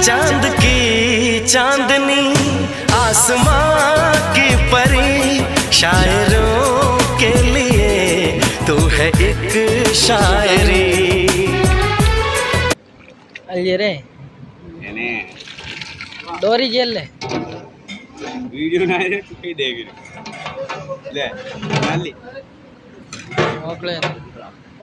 चांद की चांदनी आसमां की परी शायरों के लिए तू है एक शायरी अल्ले रे એને डोरी जेल ले वीडियो ना है तो कहीं देख લે નાલી ओपले